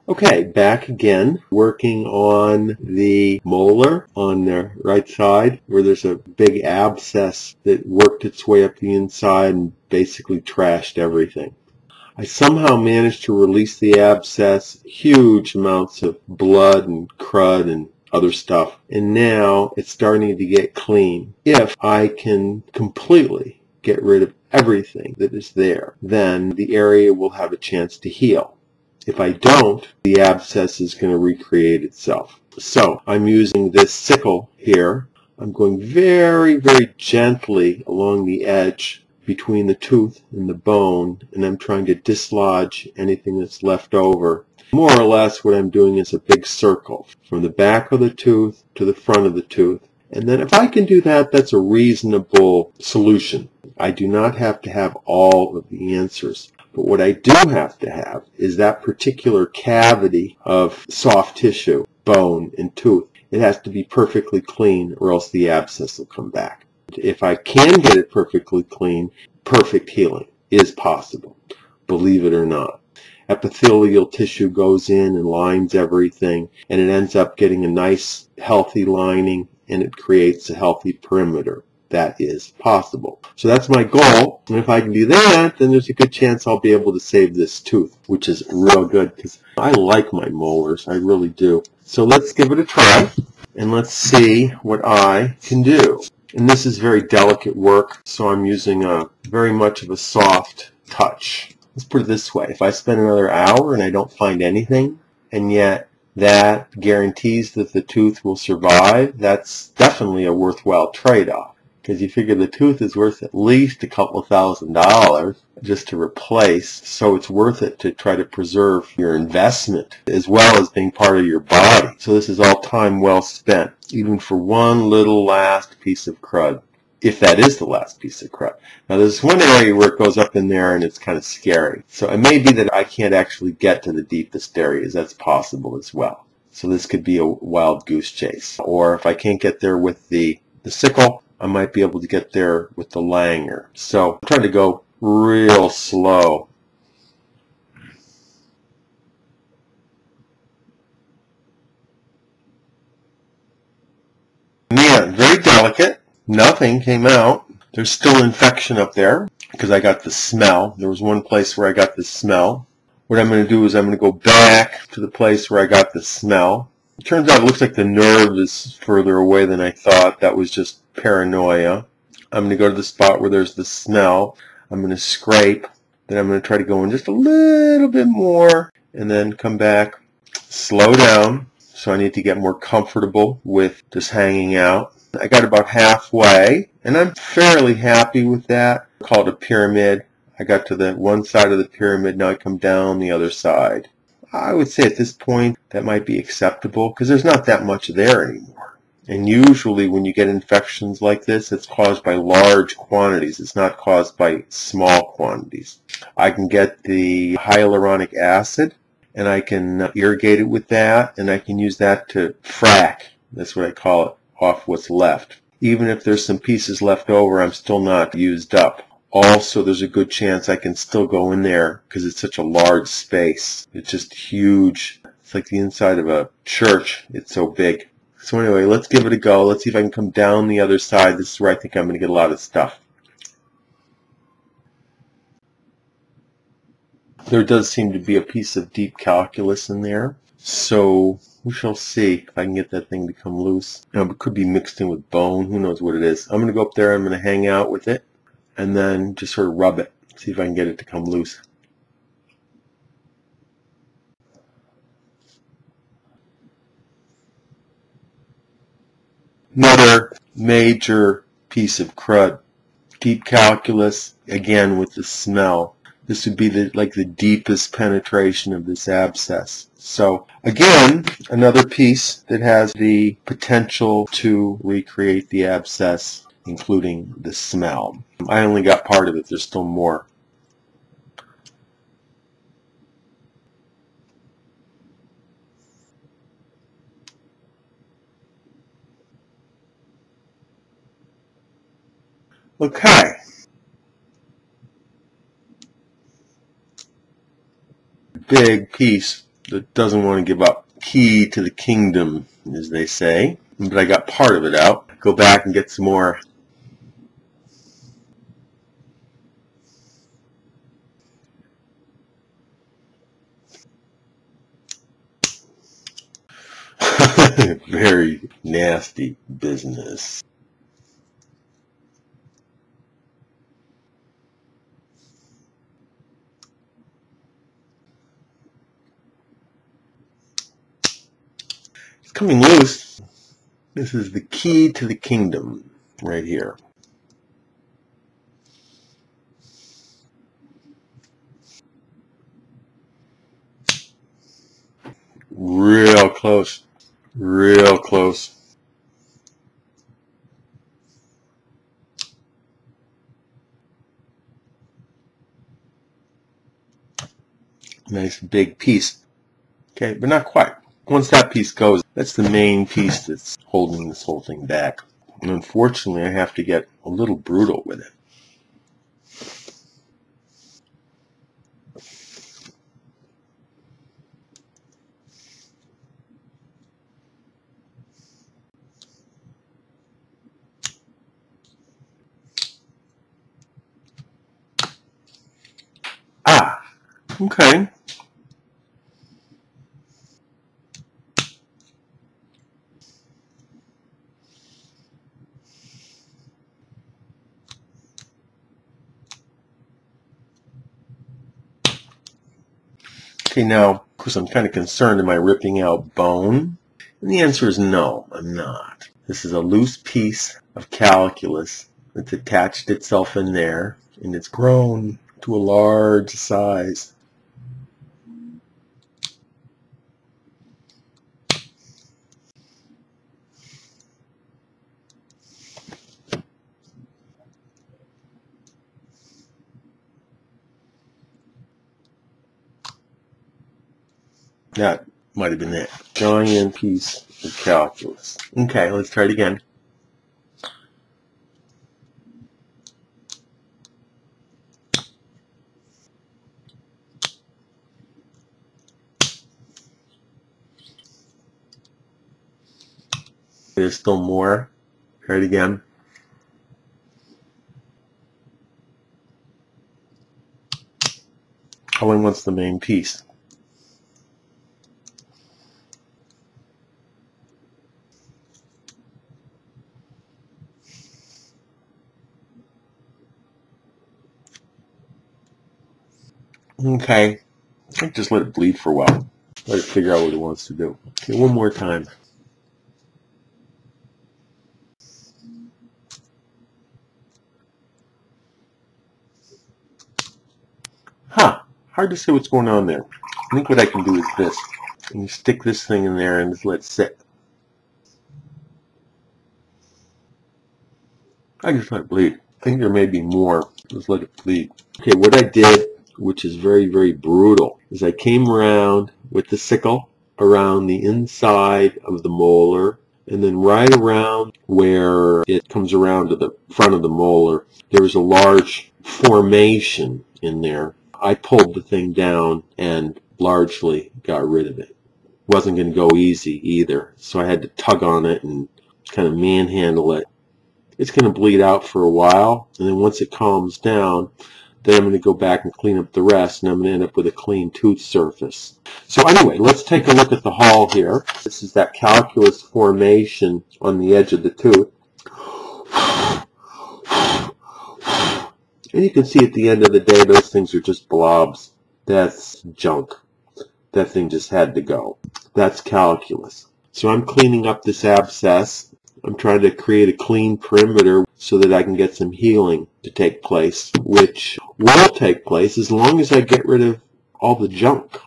Okay, back again, working on the molar on the right side where there's a big abscess that worked its way up the inside and basically trashed everything. I somehow managed to release the abscess, huge amounts of blood and crud and other stuff, and now it's starting to get clean. If I can completely get rid of everything that is there, then the area will have a chance to heal. If I don't, the abscess is going to recreate itself. So I'm using this sickle here. I'm going very, very gently along the edge between the tooth and the bone, and I'm trying to dislodge anything that's left over. More or less what I'm doing is a big circle from the back of the tooth to the front of the tooth. And then if I can do that, that's a reasonable solution. I do not have to have all of the answers. But what I do have to have is that particular cavity of soft tissue, bone, and tooth. It has to be perfectly clean or else the abscess will come back. If I can get it perfectly clean, perfect healing is possible, believe it or not. Epithelial tissue goes in and lines everything, and it ends up getting a nice, healthy lining, and it creates a healthy perimeter. That is possible. So that's my goal, and if I can do that, then there's a good chance I'll be able to save this tooth, which is real good because I like my molars, I really do. So let's give it a try, and let's see what I can do. And this is very delicate work, so I'm using very much of a soft touch. Let's put it this way, if I spend another hour and I don't find anything, and yet that guarantees that the tooth will survive, that's definitely a worthwhile trade-off. Because you figure the tooth is worth at least a couple of $1,000 just to replace, so it's worth it to try to preserve your investment as well as being part of your body. So this is all time well spent, even for one little last piece of crud, if that is the last piece of crud. Now there's one area where it goes up in there and it's kind of scary. So it may be that I can't actually get to the deepest areas. That's possible as well. So this could be a wild goose chase. Or if I can't get there with the sickle, I might be able to get there with the Langer. So I'm trying to go real slow. Man, very delicate. Nothing came out. There's still infection up there because I got the smell. There was one place where I got the smell. What I'm going to do is I'm going to go back to the place where I got the smell. It turns out it looks like the nerve is further away than I thought. That was just paranoia. I'm going to go to the spot where there's the smell. I'm going to scrape. Then I'm going to try to go in just a little bit more and then come back, slow down. So I need to get more comfortable with just hanging out. I got about halfway and I'm fairly happy with that. I call it a pyramid. I got to the one side of the pyramid. Now I come down the other side. I would say at this point that might be acceptable because there's not that much there anymore. And usually when you get infections like this, it's caused by large quantities. It's not caused by small quantities. I can get the hyaluronic acid and I can irrigate it with that, and I can use that to frack, that's what I call it, off what's left. Even if there's some pieces left over, I'm still not used up. Also, there's a good chance I can still go in there because it's such a large space. It's just huge. It's like the inside of a church. It's so big. So anyway, let's give it a go. Let's see if I can come down the other side. This is where I think I'm going to get a lot of stuff. There does seem to be a piece of deep calculus in there. So we shall see if I can get that thing to come loose. Now, it could be mixed in with bone. Who knows what it is. I'm going to go up there. I'm going to hang out with it. And then just sort of rub it, see if I can get it to come loose. Another major piece of crud. Deep calculus, again with the smell. This would be like the deepest penetration of this abscess. So again, another piece that has the potential to recreate the abscess, including the smell. I only got part of it. There's still more. Okay. Big piece that doesn't want to give up. Key to the kingdom, as they say. But I got part of it out. Go back and get some more. Very nasty business. It's coming loose. This is the key to the kingdom right here. Real close. Real close. Nice big piece. Okay, but not quite. Once that piece goes, that's the main piece that's holding this whole thing back. And unfortunately, I have to get a little brutal with it. Okay. Okay, now, of course, I'm kind of concerned, am I ripping out bone? And the answer is no, I'm not. This is a loose piece of calculus that's attached itself in there, and it's grown to a large size. That might have been it. Giant piece of calculus. Okay, let's try it again. There's still more. Try it again. Only wants the main piece. Okay, just let it bleed for a while. Let it figure out what it wants to do. Okay, one more time. Hard to say what's going on there. I think what I can do is this. And you stick this thing in there and just let it sit. I just let it bleed. I think there may be more. Just let it bleed. Okay, what I did, which is very, very brutal, is I came around with the sickle around the inside of the molar, and then right around where it comes around to the front of the molar, there was a large formation in there. I pulled the thing down and largely got rid of it. Wasn't going to go easy either, so I had to tug on it and kind of manhandle it. It's going to bleed out for a while, and then once it calms down, then I'm going to go back and clean up the rest, and I'm going to end up with a clean tooth surface. So anyway, let's take a look at the hull here. This is that calculus formation on the edge of the tooth. And you can see at the end of the day, those things are just blobs. That's junk. That thing just had to go. That's calculus. So I'm cleaning up this abscess. I'm trying to create a clean perimeter so that I can get some healing to take place, which will take place as long as I get rid of all the junk.